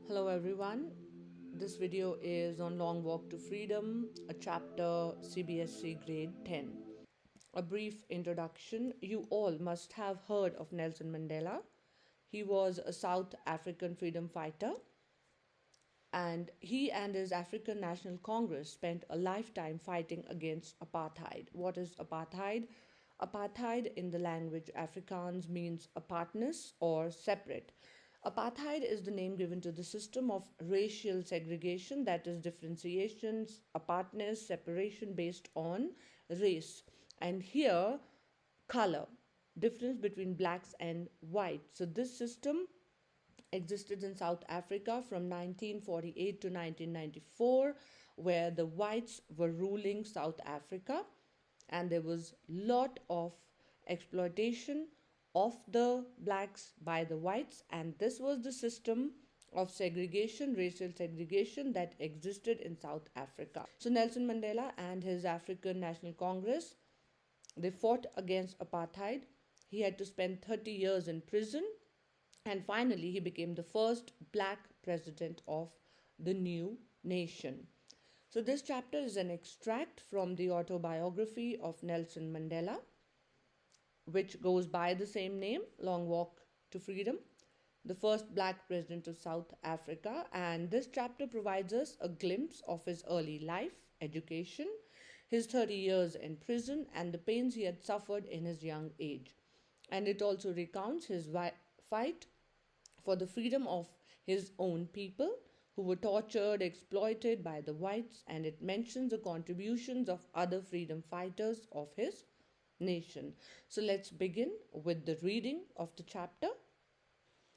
Hello everyone. This video is on Long Walk to Freedom, a chapter CBSE grade 10. A brief introduction. You all must have heard of Nelson Mandela. He was a South African freedom fighter, and he and his African National Congress spent a lifetime fighting against apartheid. What is apartheid? Apartheid in the language Afrikaans means apartness or separate. Apartheid is the name given to the system of racial segregation, that is, differentiations, apartness, separation based on race. And here, color, difference between blacks and whites. So, this system existed in South Africa from 1948 to 1994, where the whites were ruling South Africa, and there was lot of exploitation of the blacks by the whites, and this was the system of segregation, racial segregation that existed in South Africa. So Nelson Mandela and his African National Congress, they fought against apartheid. He had to spend 30 years in prison, and finally he became the first black president of the new nation. So this chapter is an extract from the autobiography of Nelson Mandela, which goes by the same name, Long Walk to Freedom, the first black president of South Africa. And this chapter provides us a glimpse of his early life, education, his 30 years in prison, and the pains he had suffered in his young age. And it also recounts his fight for the freedom of his own people who were tortured, exploited by the whites, and it mentions the contributions of other freedom fighters of his nation. So let's begin with the reading of the chapter.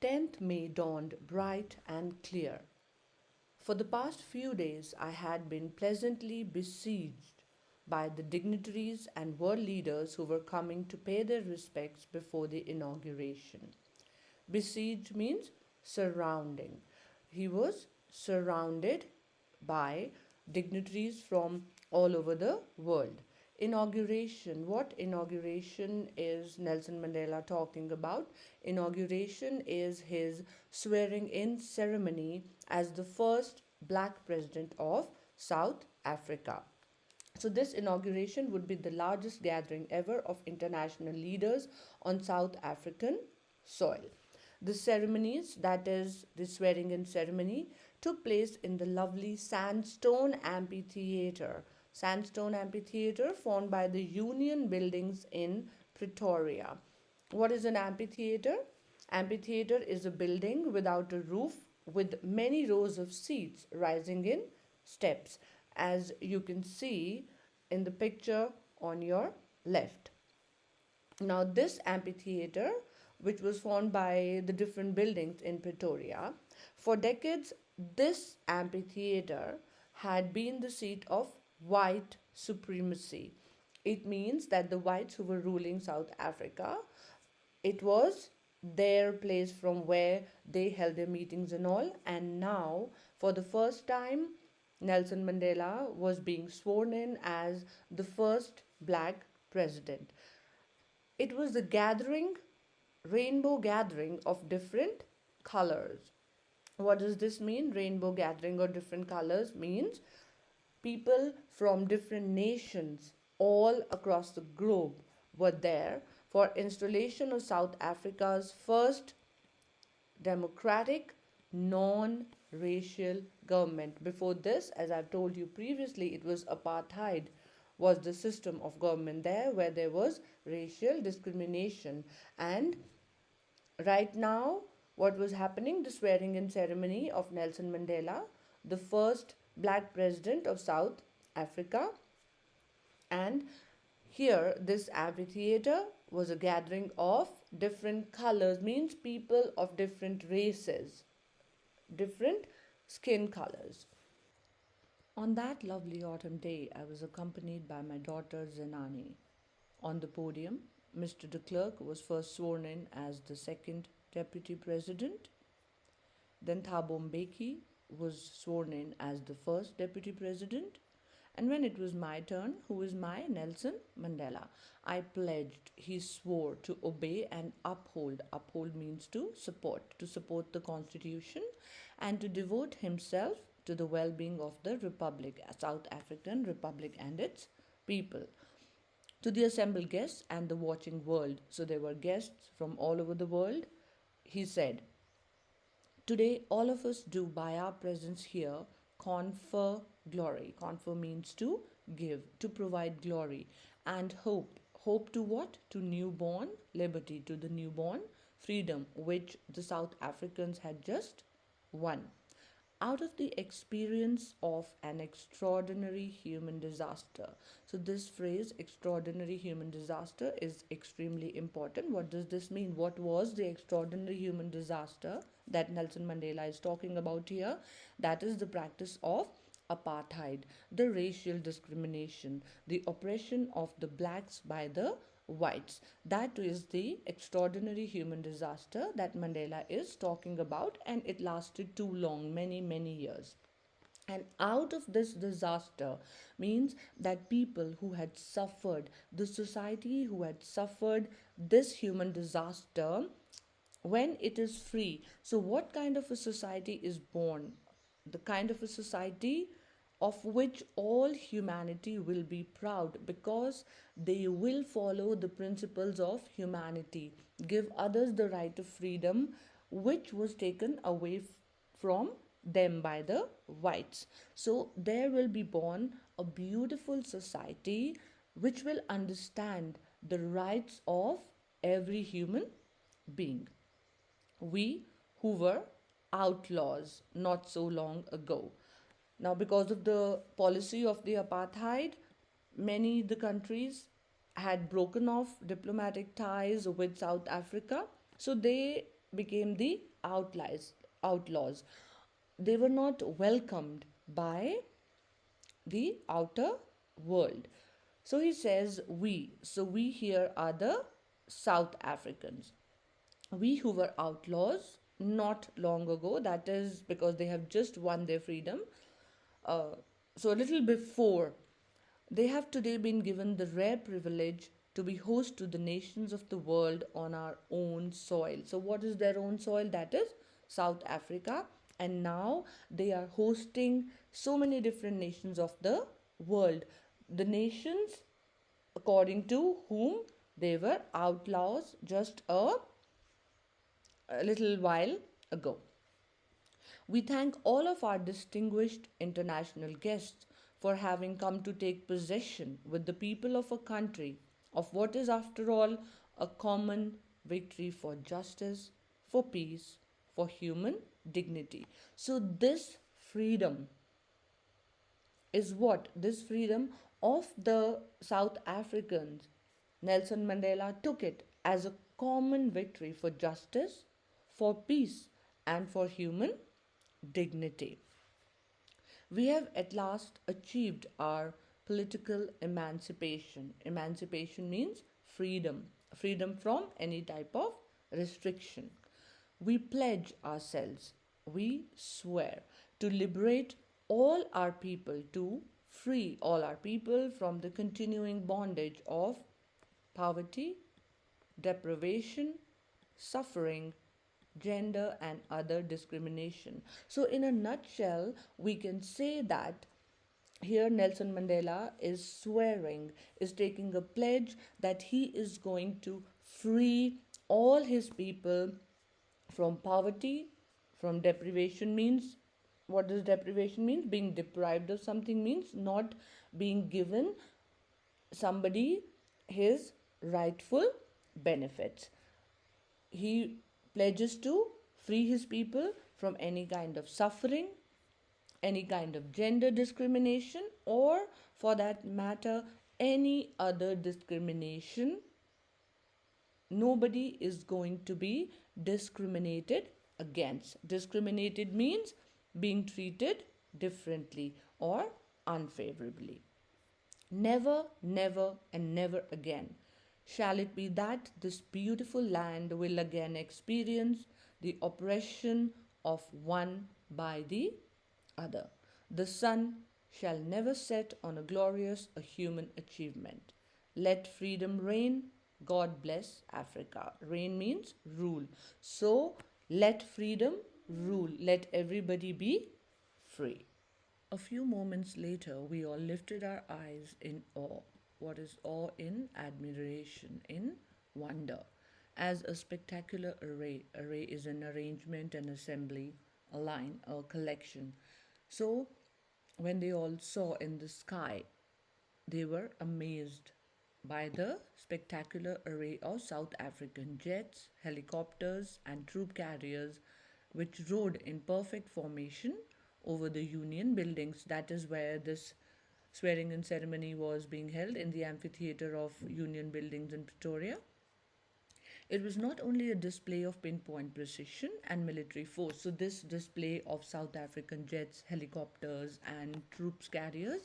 10th May dawned bright and clear. For the past few days, I had been pleasantly besieged by the dignitaries and world leaders who were coming to pay their respects before the inauguration. Besieged means surrounding. He was surrounded by dignitaries from all over the world. Inauguration. What inauguration is Nelson Mandela talking about? Inauguration is his swearing in ceremony as the first black president of South Africa. So, this inauguration would be the largest gathering ever of international leaders on South African soil. The ceremonies, that is, the swearing in ceremony, took place in the lovely sandstone amphitheatre. Sandstone amphitheatre formed by the Union buildings in Pretoria. What is an amphitheatre? Amphitheatre is a building without a roof with many rows of seats rising in steps, as you can see in the picture on your left. Now, this amphitheatre, which was formed by the different buildings in Pretoria, for decades, this amphitheatre had been the seat of white supremacy. It means that the whites who were ruling South Africa, it was their place from where they held their meetings and all. And now, for the first time, Nelson Mandela was being sworn in as the first black president. It was a gathering, rainbow gathering of different colors. What does this mean? Rainbow gathering or different colors means people from different nations all across the globe were there for installation of South Africa's first democratic, non-racial government. Before this, as I've told you previously, it was apartheid was the system of government there, where there was racial discrimination. And right now, what was happening? The swearing in ceremony of Nelson Mandela, the first black president of South Africa. And here, this amphitheater was a gathering of different colors, means people of different races, different skin colors. On that lovely autumn day, I was accompanied by my daughter Zenani. On the podium, Mr. de Klerk was first sworn in as the second deputy president. Then Thabo Mbeki was sworn in as the first deputy president. And when it was my turn, who is my Nelson Mandela? I pledged, he swore to obey and uphold. Uphold means to support the Constitution, and to devote himself to the well being of the Republic, South African Republic, and its people. To the assembled guests and the watching world. So there were guests from all over the world. He said, today, all of us do by our presence here confer glory. Confer means to give, to provide glory, and hope. Hope to what? To newborn liberty, to the newborn freedom, which the South Africans had just won. Out of the experience of an extraordinary human disaster. So, this phrase, extraordinary human disaster, is extremely important. What does this mean? What was the extraordinary human disaster that Nelson Mandela is talking about here? That is the practice of apartheid, the racial discrimination, the oppression of the blacks by the whites. That is the extraordinary human disaster that Mandela is talking about, and it lasted too long, many, many years. And out of this disaster means that people who had suffered, the society who had suffered this human disaster, when it is free. So, what kind of a society is born? The kind of a society of which all humanity will be proud, because they will follow the principles of humanity, give others the right of freedom, which was taken away from them by the whites. So, there will be born a beautiful society which will understand the rights of every human being. We who were outlaws not so long ago. Now, because of the policy of the apartheid, many the countries had broken off diplomatic ties with South Africa, so they became the outlaws. They were not welcomed by the outer world. So he says we. So we here are the South Africans. We who were outlaws not long ago, that is because they have just won their freedom. So a little before, they have today been given the rare privilege to be host to the nations of the world on our own soil. So what is their own soil? That is South Africa. And now they are hosting so many different nations of the world. The nations according to whom they were outlaws just a little while ago. We thank all of our distinguished international guests for having come to take possession with the people of a country of what is, after all, a common victory for justice, for peace, for human dignity. So, this freedom is what? This freedom of the South Africans, Nelson Mandela took it as a common victory for justice, for peace, and for human dignity. We have at last achieved our political emancipation. Emancipation means freedom, freedom from any type of restriction. We pledge ourselves, we swear to liberate all our people, to free all our people from the continuing bondage of poverty, deprivation, suffering, gender, and other discrimination. So, in a nutshell, we can say that here Nelson Mandela is swearing, is taking a pledge that he is going to free all his people from poverty, from deprivation means, what does deprivation mean? Being deprived of something means not being given somebody his rightful benefits. He pledges to free his people from any kind of suffering, any kind of gender discrimination, or for that matter, any other discrimination. Nobody is going to be discriminated against. Discriminated means being treated differently or unfavorably. Never, never, and never again shall it be that this beautiful land will again experience the oppression of one by the other. The sun shall never set on a glorious a human achievement. Let freedom reign. God bless Africa. Reign means rule. So let freedom rule. Let everybody be free. A few moments later, we all lifted our eyes in awe. What is awe? In admiration, in wonder. As a spectacular array is an arrangement, an assembly, a line, a collection. So, when they all saw in the sky, they were amazed by the spectacular array of South African jets, helicopters, and troop carriers which rode in perfect formation over the Union buildings. That is where this swearing in ceremony was being held, in the amphitheater of Union buildings in Pretoria. It was not only a display of pinpoint precision and military force. So, this display of South African jets, helicopters, and troops carriers,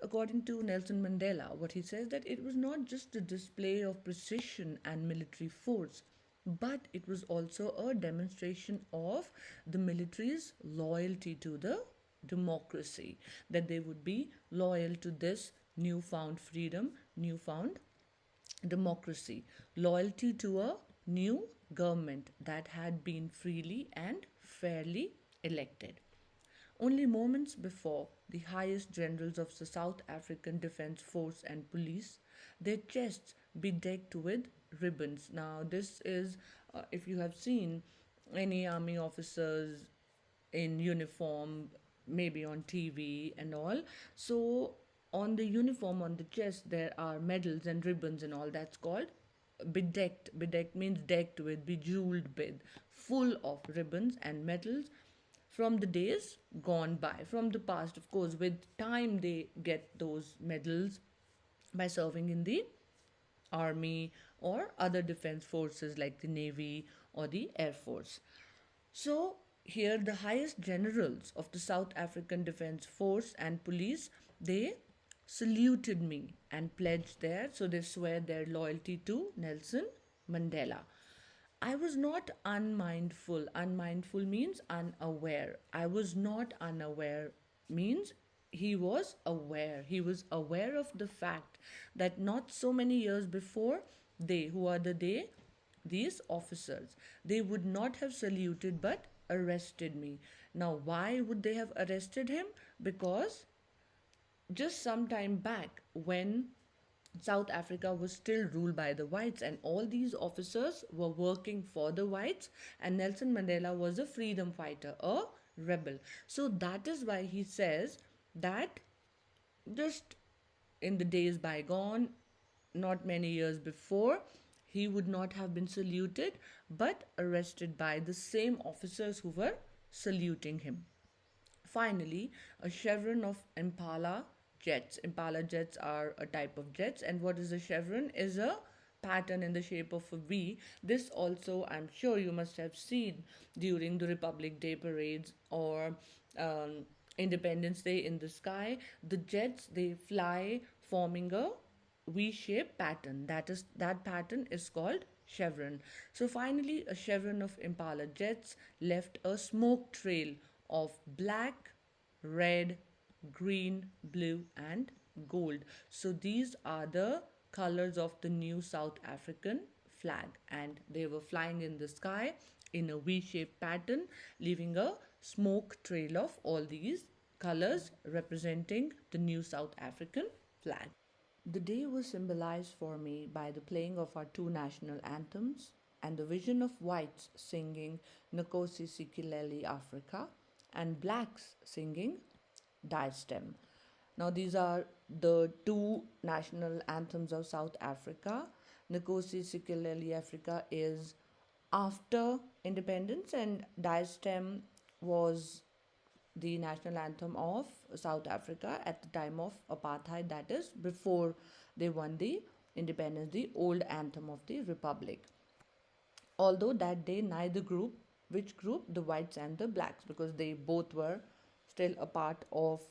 according to Nelson Mandela, what he says that it was not just a display of precision and military force, but it was also a demonstration of the military's loyalty to the democracy, that they would be loyal to this newfound freedom, newfound democracy, loyalty to a new government that had been freely and fairly elected. Only moments before, the highest generals of the South African Defence Force and Police, their chests bedecked with ribbons. Now, this is, if you have seen any army officers in uniform, maybe on TV and all. So, on the uniform, on the chest, there are medals and ribbons and all. That's called bedecked. Bedecked means decked with, bejeweled with, full of ribbons and medals from the days gone by, from the past. Of course, with time, they get those medals by serving in the army or other defense forces like the navy or the air force. So, here the highest generals of the South African Defence Force and Police, they saluted me and pledged their, so they swear their loyalty to Nelson Mandela. I was not unmindful. Unmindful means unaware. I was not unaware means he was aware. He was aware of the fact that not so many years before, they, who are the they? These officers, they would not have saluted but arrested me. Now, why would they have arrested him? Because just some time back, when South Africa was still ruled by the whites, and all these officers were working for the whites, and Nelson Mandela was a freedom fighter, a rebel. So that is why he says that just in the days bygone, not many years before, he would not have been saluted but arrested by the same officers who were saluting him. Finally, a chevron of Impala jets. Impala jets are a type of jets, and what is a chevron? Is a pattern in the shape of a V. This also, I'm sure you must have seen during the Republic Day parades or Independence Day in the sky. The jets, they fly forming a V-shaped pattern. That pattern is called chevron. So finally, a chevron of Impala jets left a smoke trail of black, red, green, blue, and gold. So these are the colors of the new South African flag, and they were flying in the sky in a V-shaped pattern, leaving a smoke trail of all these colors representing the new South African flag. The day was symbolized for me by the playing of our two national anthems and the vision of whites singing Nkosi Sikelel' Afrika and blacks singing Diastem. Now, these are the two national anthems of South Africa. Nkosi Sikelel' Afrika is after independence, and Diastem was the national anthem of South Africa at the time of apartheid, that is, before they won the independence, the old anthem of the republic. Although that day, neither group, which group? The whites and the blacks, because they both were still a part of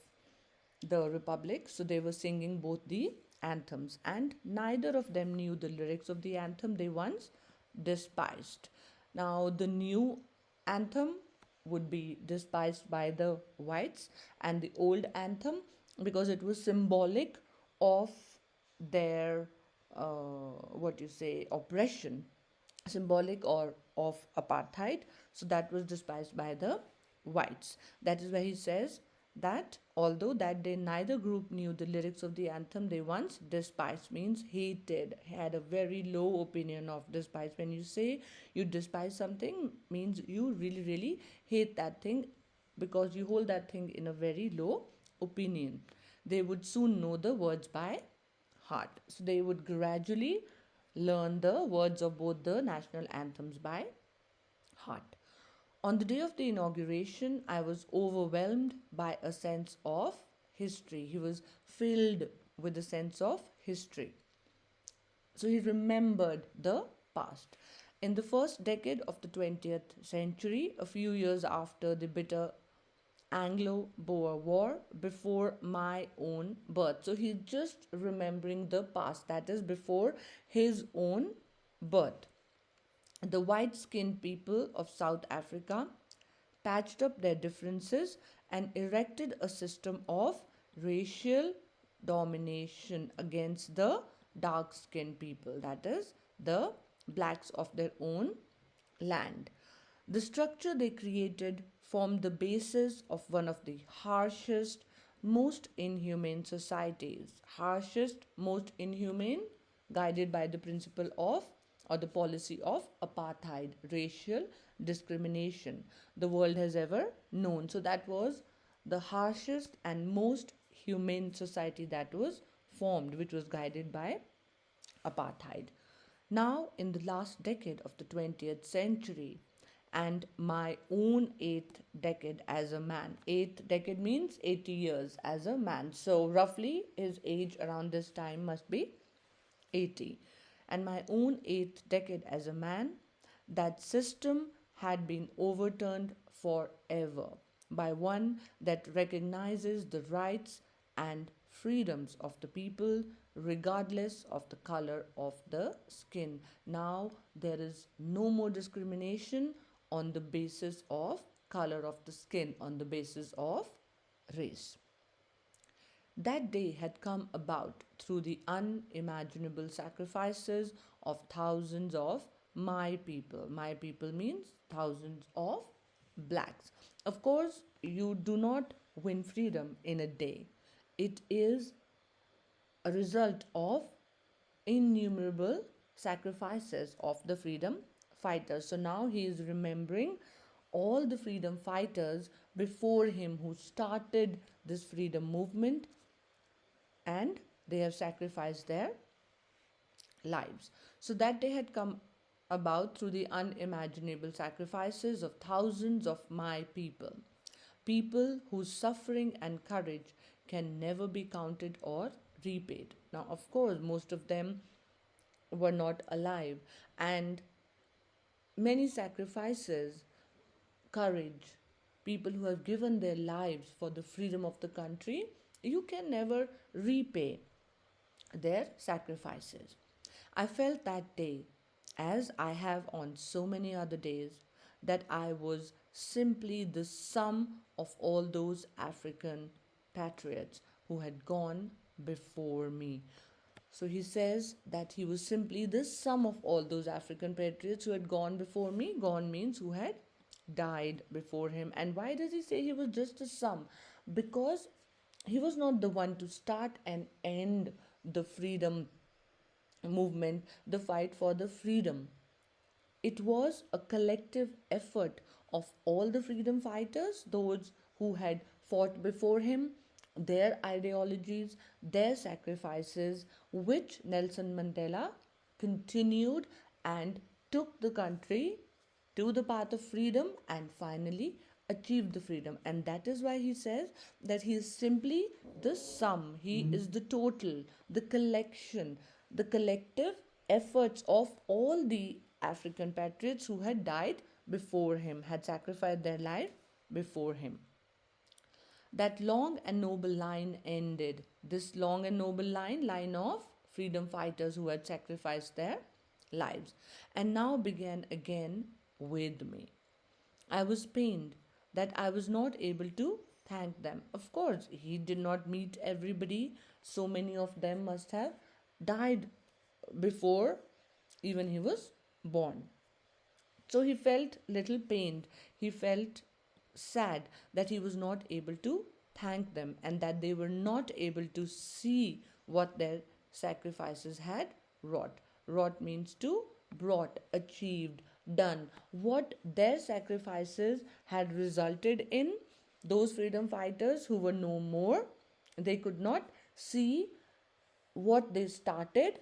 the republic, so they were singing both the anthems, and neither of them knew the lyrics of the anthem they once despised. Now, the new anthem would be despised by the whites, and the old anthem because it was symbolic of their what you say oppression, symbolic or of apartheid. So that was despised by the whites. That is why he says that although that day neither group knew the lyrics of the anthem, they once despised, means hated, had a very low opinion of. Despise, when you say you despise something, means you really really hate that thing because you hold that thing in a very low opinion. They would soon know the words by heart. So they would gradually learn the words of both the national anthems by heart. On the day of the inauguration, I was overwhelmed by a sense of history. He was filled with a sense of history. So he remembered the past. In the first decade of the 20th century, a few years after the bitter Anglo Boer War, before my own birth. So he's just remembering the past, that is, before his own birth. The white skinned people of South Africa patched up their differences and erected a system of racial domination against the dark skinned people, that is, the blacks of their own land. The structure they created formed the basis of one of the harshest, most inhumane societies. Harshest, most inhumane, guided by the principle of or the policy of apartheid, racial discrimination, the world has ever known. So that was the harshest and most humane society that was formed, which was guided by apartheid. Now, in the last decade of the 20th century, and my own eighth decade as a man. Eighth decade means 80 years as a man. So, roughly, his age around this time must be 80. And my own eighth decade as a man, that system had been overturned forever by one that recognizes the rights and freedoms of the people regardless of the color of the skin. Now there is no more discrimination on the basis of color of the skin, on the basis of race. That day had come about through the unimaginable sacrifices of thousands of my people. My people means thousands of blacks. Of course, you do not win freedom in a day. It is a result of innumerable sacrifices of the freedom fighters. So now he is remembering all the freedom fighters before him who started this freedom movement, and they have sacrificed their lives. So that day had come about through the unimaginable sacrifices of thousands of my people. People whose suffering and courage can never be counted or repaid. Now, of course, most of them were not alive, and many sacrifices, courage, people who have given their lives for the freedom of the country, you can never repay their sacrifices. I felt that day, as I have on so many other days, that I was simply the sum of all those African patriots who had gone before me. So he says that he was simply the sum of all those African patriots who had gone before me. Gone means who had died before him. And why does he say he was just a sum? Because he was not the one to start and end the freedom movement, the fight for the freedom. It was a collective effort of all the freedom fighters, those who had fought before him, their ideologies, their sacrifices, which Nelson Mandela continued and took the country to the path of freedom and finally achieved the freedom. And that is why he says that he is simply the sum, he is the total, the collection, the collective efforts of all the African patriots who had died before him, had sacrificed their life before him. That long and noble line ended. This long and noble line of freedom fighters who had sacrificed their lives, and now began again with me. I was pained that I was not able to thank them. Of course, he did not meet everybody, so many of them must have died before even he was born. So he felt little pained. He felt sad that he was not able to thank them and that they were not able to see what their sacrifices had wrought. Wrought means to brought, achieved, done. What their sacrifices had resulted in, those freedom fighters who were no more, they could not see what they started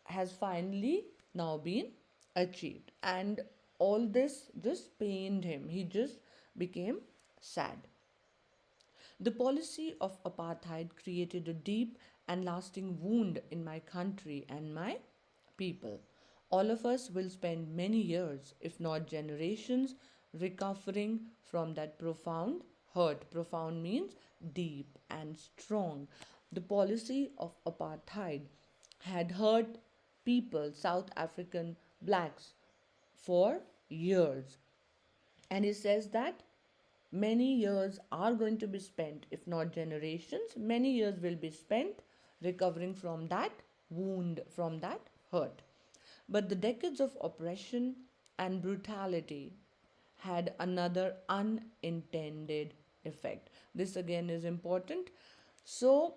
has finally now been achieved. And all this just pained him. He just became sad. The policy of apartheid created a deep and lasting wound in my country and my people. All of us will spend many years, if not generations, recovering from that profound hurt. Profound means deep and strong. The policy of apartheid had hurt people, South African blacks, for years. And he says that many years are going to be spent, if not generations, many years will be spent recovering from that wound, from that hurt. But the decades of oppression and brutality had another unintended effect. This again is important. So,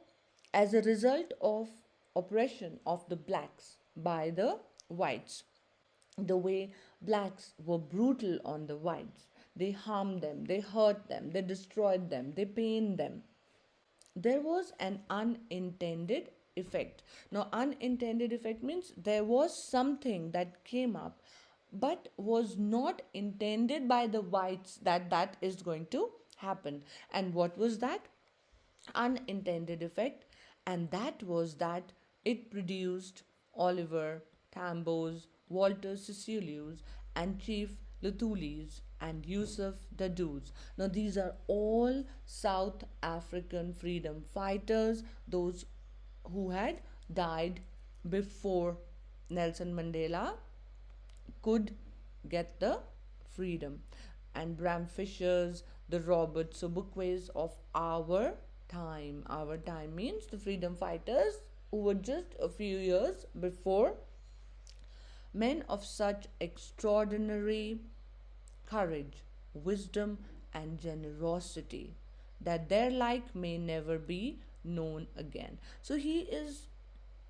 as a result of oppression of the blacks by the whites, the way blacks were brutal on the whites, they harmed them, they hurt them, they destroyed them, they pained them, there was an unintended effect. Now, unintended effect means there was something that came up but was not intended by the whites that that is going to happen. And what was that unintended effect? And that was that it produced Oliver Tambo's, Walter Cecilius, and Chief Lutuli's and Yusuf Dadoo's. Now, these are all South African freedom fighters, those who had died before Nelson Mandela could get the freedom. And Bram Fisher's, the Robert Sobukwe's of our time. Our time means the freedom fighters who were just a few years before, men of such extraordinary courage, wisdom, and generosity that their like may never be known again. So he is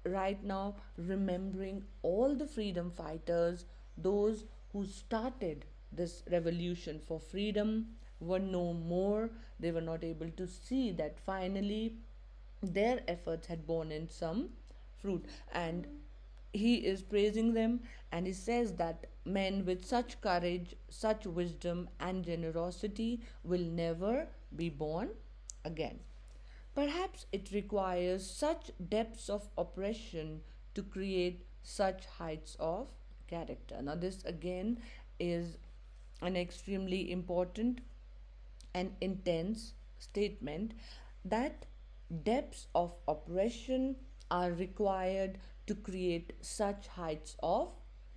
right now remembering all the freedom fighters, those who started this revolution for freedom, were no more. They were not able to see that finally their efforts had borne in some fruit. And he is praising them, and he says that men with such courage, such wisdom, and generosity will never be born again. Perhaps it requires such depths of oppression to create such heights of character. Now, this again is an extremely important and intense statement, that depths of oppression are required to create such heights of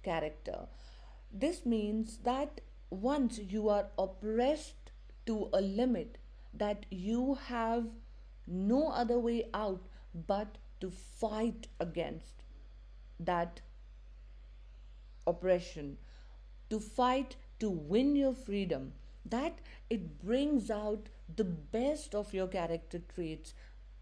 character. This means that once you are oppressed to a limit, that you have no other way out but to fight against that oppression, to fight to win your freedom, that it brings out the best of your character traits.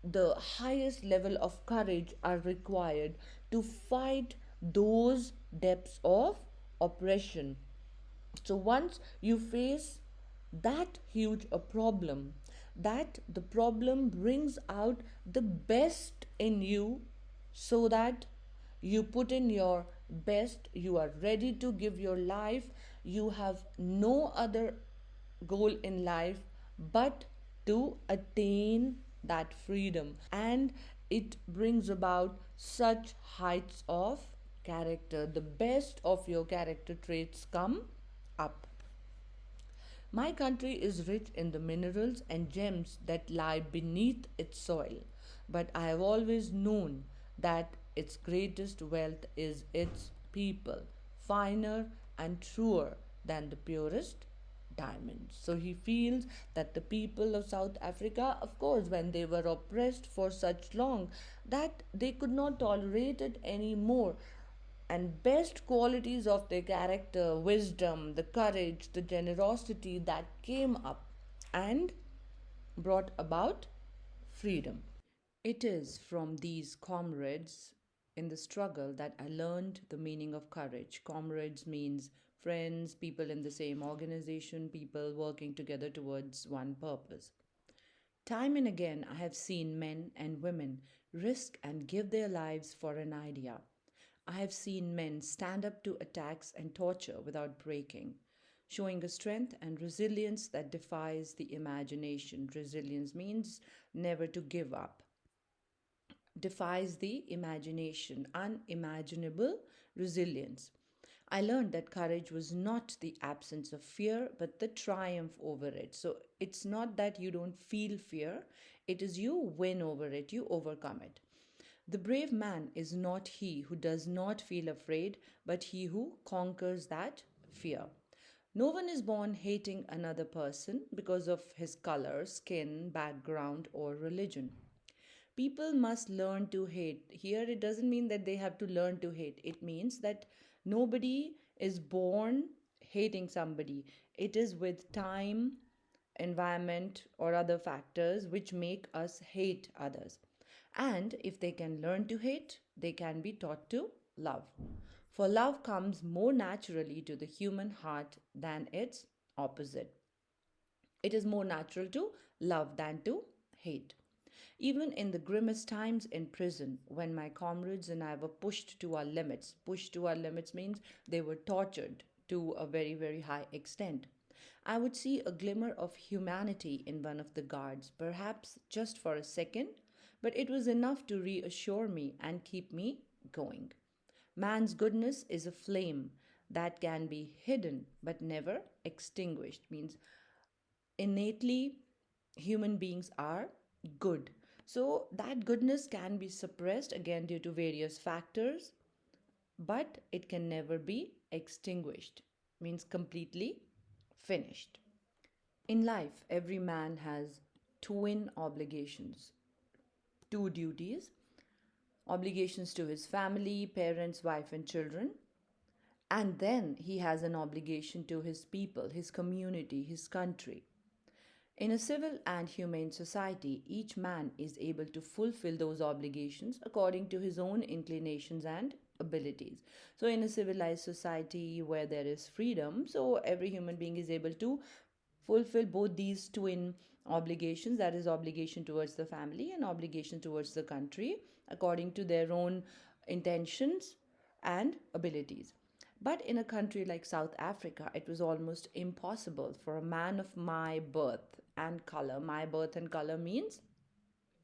The highest level of courage are required to fight those depths of oppression. So once you face that huge a problem, that the problem brings out the best in you, so that you put in your best, you are ready to give your life, you have no other goal in life but to attain that freedom. And it brings about such heights of character. The best of your character traits come up. My country is rich in the minerals and gems that lie beneath its soil, but I have always known that its greatest wealth is its people, finer and truer than the purest diamonds. So he feels that the people of South Africa, of course, when they were oppressed for such long, that they could not tolerate it anymore. And best qualities of their character, wisdom, the courage, the generosity that came up and brought about freedom. It is from these comrades in the struggle that I learned the meaning of courage. Comrades means friends, people in the same organization, people working together towards one purpose. Time and again, I have seen men and women risk and give their lives for an idea. I have seen men stand up to attacks and torture without breaking, showing a strength and resilience that defies the imagination. Resilience means never to give up, defies the imagination, unimaginable resilience. I learned that courage was not the absence of fear, but the triumph over it. So it's not that you don't feel fear, it is you win over it, you overcome it. The brave man is not he who does not feel afraid, but he who conquers that fear. No one is born hating another person because of his color, skin, background, or religion. People must learn to hate. Here, it doesn't mean that they have to learn to hate, it means that nobody is born hating somebody. It is with time, environment, or other factors which make us hate others. And if they can learn to hate, they can be taught to love. For love comes more naturally to the human heart than its opposite. It is more natural to love than to hate. Even in the grimmest times in prison, when my comrades and I were pushed to our limits means they were tortured to a very, very high extent. I would see a glimmer of humanity in one of the guards, perhaps just for a second, but it was enough to reassure me and keep me going. Man's goodness is a flame that can be hidden but never extinguished. Means innately human beings are good. So that goodness can be suppressed again due to various factors, but it can never be extinguished. Means completely finished. In life, every man has twin obligations, two duties: obligations to his family, parents, wife, and children. And then he has an obligation to his people, his community, his country. In a civil and humane society, each man is able to fulfill those obligations according to his own inclinations and abilities. So, in a civilized society where there is freedom, so every human being is able to fulfill both these twin obligations, that is, obligation towards the family and obligation towards the country, according to their own intentions and abilities. But in a country like South Africa, it was almost impossible for a man of my birth and color. My birth and color means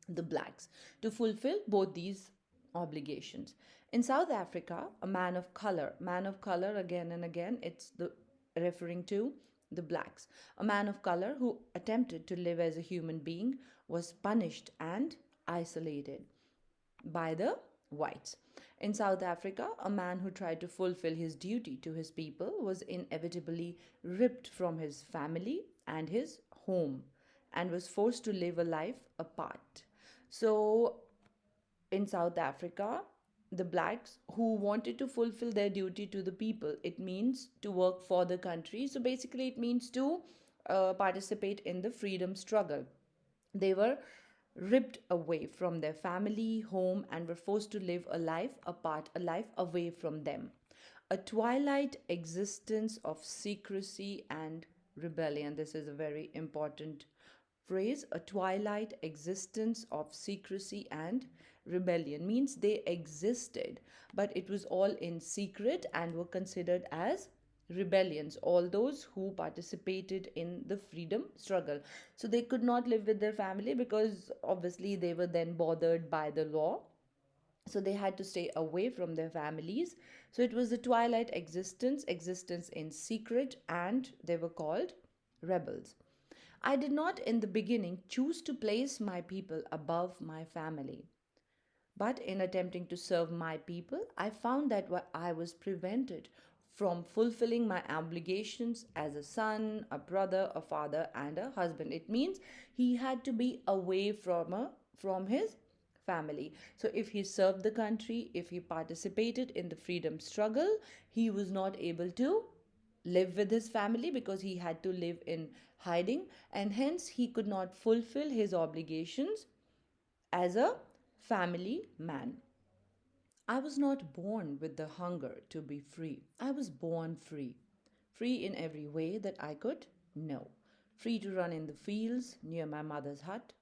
the blacks, to fulfill both these obligations. In South Africa, a man of color again and again, it's the referring to the blacks. A man of color who attempted to live as a human being was punished and isolated by the whites. In South Africa, a man who tried to fulfill his duty to his people was inevitably ripped from his family and his home and was forced to live a life apart. So, in South Africa, the blacks who wanted to fulfill their duty to the people, it means to work for the country. So, basically, it means to participate in the freedom struggle. They were ripped away from their family, home, and were forced to live a life apart, a life away from them. A twilight existence of secrecy and rebellion. This is a very important phrase. A twilight existence of secrecy and rebellion means they existed, but it was all in secret and were considered as rebellions, all those who participated in the freedom struggle. So they could not live with their family because obviously they were then bothered by the law. So they had to stay away from their families. So it was the twilight existence, existence in secret, and they were called rebels. I did not in the beginning choose to place my people above my family. But in attempting to serve my people, I found that I was prevented from fulfilling my obligations as a son, a brother, a father, and a husband. It means he had to be away from his family. So if he served the country, if he participated in the freedom struggle, he was not able to live with his family because he had to live in hiding, and hence he could not fulfill his obligations as a family man. I was not born with the hunger to be free. I was born free. Free in every way that I could know. Free to run in the fields near my mother's hut.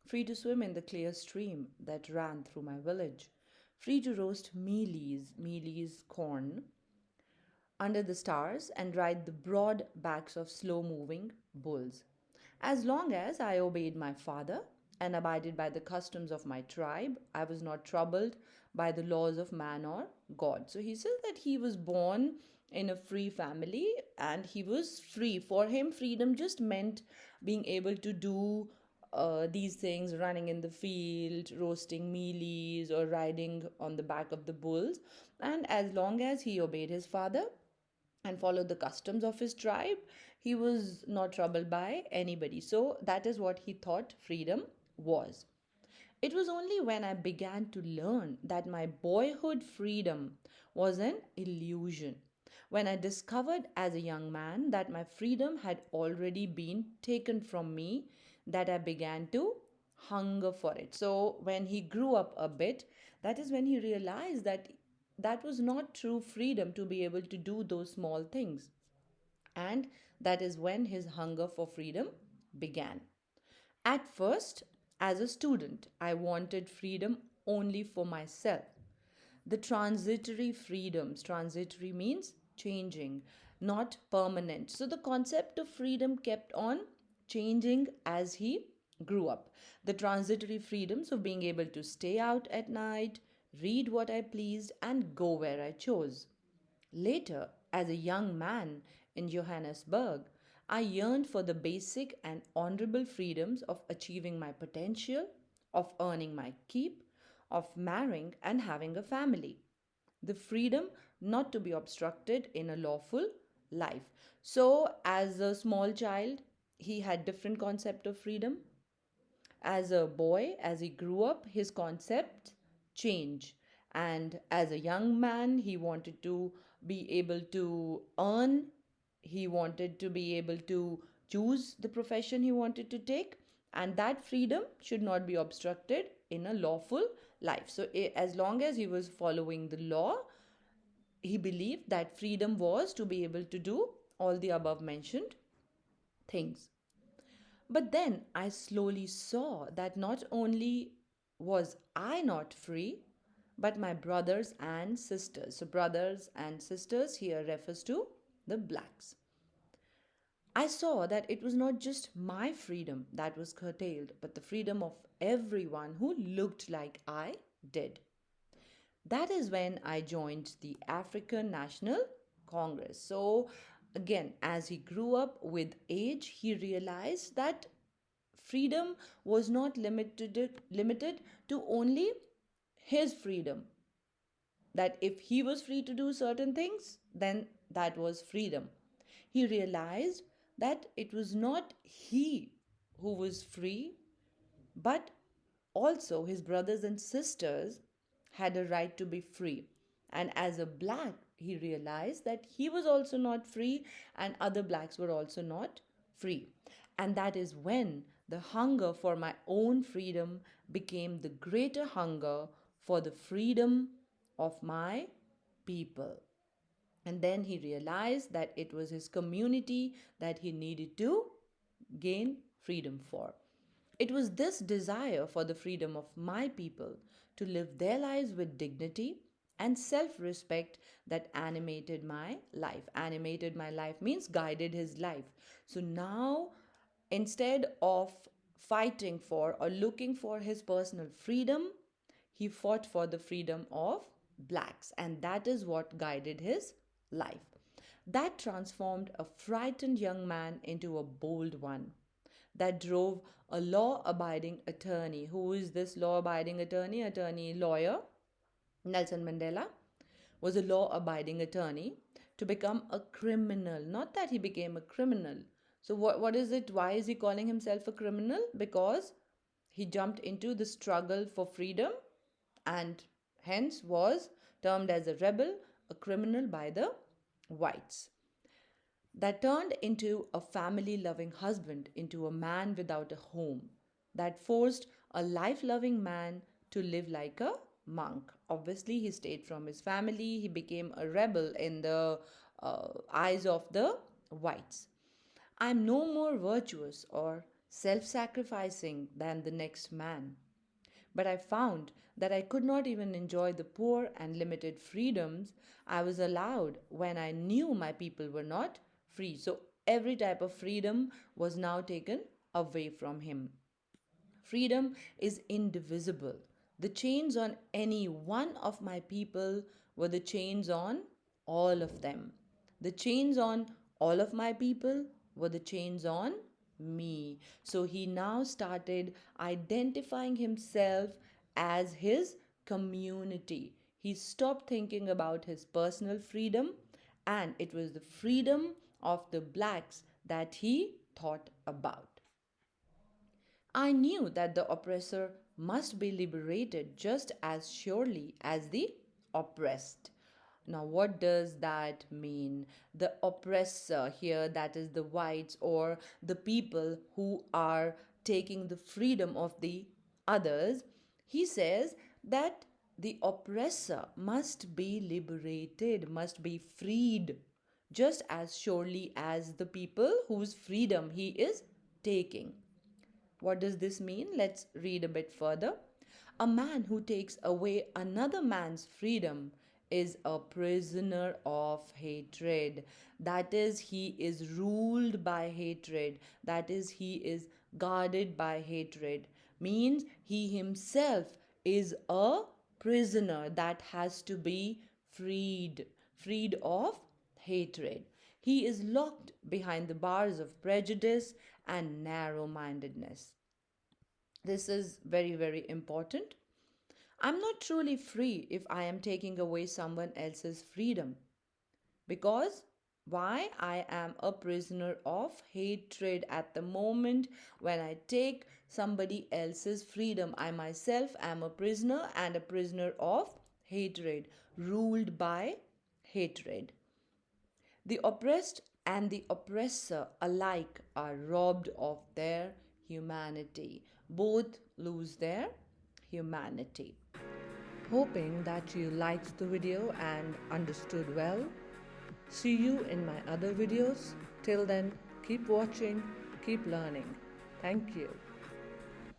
Free to swim in the clear stream that ran through my village. Free to roast mealies corn, under the stars and ride the broad backs of slow moving bulls. As long as I obeyed my father and abided by the customs of my tribe, I was not troubled by the laws of man or God. So he says that he was born in a free family and he was free. For him, freedom just meant being able to do these things, running in the field, roasting mealies, or riding on the back of the bulls. And as long as he obeyed his father and followed the customs of his tribe, he was not troubled by anybody. So that is what he thought freedom was. It was only when I began to learn that my boyhood freedom was an illusion, when I discovered as a young man that my freedom had already been taken from me, that I began to hunger for it. So when he grew up a bit, that is when he realized that that was not true freedom to be able to do those small things. And that is when his hunger for freedom began. At first, as a student, I wanted freedom only for myself. The transitory freedoms, transitory means changing, not permanent. So the concept of freedom kept on changing as he grew up. The transitory freedoms of being able to stay out at night, read what I pleased, and go where I chose. Later, as a young man in Johannesburg, I yearned for the basic and honorable freedoms of achieving my potential, of earning my keep, of marrying and having a family. The freedom not to be obstructed in a lawful life. So, as a small child, he had different concept of freedom. As a boy, as he grew up, his concept changed. And as a young man, he wanted to be able to earn, he wanted to be able to choose the profession he wanted to take. And that freedom should not be obstructed in a lawful life. So, as long as he was following the law, he believed that freedom was to be able to do all the above mentioned things. But then I slowly saw that not only was I not free, but my brothers and sisters. So, brothers and sisters here refers to the blacks. I saw that it was not just my freedom that was curtailed, but the freedom of everyone who looked like I did. That is when I joined the African National Congress. So, again, as he grew up with age, he realized that freedom was not limited to only his freedom. That if he was free to do certain things, then that was freedom. He realized that it was not he who was free, but also his brothers and sisters had a right to be free. And as a black, he realized that he was also not free and other blacks were also not free. And that is when the hunger for my own freedom became the greater hunger for the freedom of my people. And then he realized that it was his community that he needed to gain freedom for. It was this desire for the freedom of my people to live their lives with dignity and self respect that animated my life. Animated my life means guided his life. So now, instead of fighting for or looking for his personal freedom, he fought for the freedom of blacks, and that is what guided his life. That transformed a frightened young man into a bold one. That drove a law abiding attorney. Who is this law abiding attorney? Attorney lawyer Nelson Mandela was a law abiding attorney to become a criminal. Not that he became a criminal. So, what is it? Why is he calling himself a criminal? Because he jumped into the struggle for freedom and hence was termed as a rebel, a criminal by the whites. That turned into a family loving husband, into a man without a home, that forced a life loving man to live like a monk. Obviously, he stayed from his family, he became a rebel in the eyes of the whites. I'm no more virtuous or self sacrificing than the next man. But I found that I could not even enjoy the poor and limited freedoms I was allowed when I knew my people were not free. So every type of freedom was now taken away from him. Freedom is indivisible. The chains on any one of my people were the chains on all of them. The chains on all of my people were the chains on me. So he now started identifying himself as his community. He stopped thinking about his personal freedom, and it was the freedom of the blacks that he thought about. I knew that the oppressor must be liberated just as surely as the oppressed. Now, what does that mean? The oppressor here, that is the whites or the people who are taking the freedom of the others, he says that the oppressor must be liberated, must be freed, just as surely as the people whose freedom he is taking. What does this mean? Let's read a bit further. A man who takes away another man's freedom is a prisoner of hatred. That is, he is ruled by hatred. That is, he is guarded by hatred. Means he himself is a prisoner that has to be freed, freed of hatred. He is locked behind the bars of prejudice and narrow mindedness. This is very, very important. I'm not truly free if I am taking away someone else's freedom. Because why? I am a prisoner of hatred at the moment when I take somebody else's freedom. I myself am a prisoner and a prisoner of hatred, ruled by hatred. The oppressed and the oppressor alike are robbed of their humanity. Both lose their humanity. Hoping that you liked the video and understood well. See you in my other videos. Till then, keep watching, keep learning. Thank you.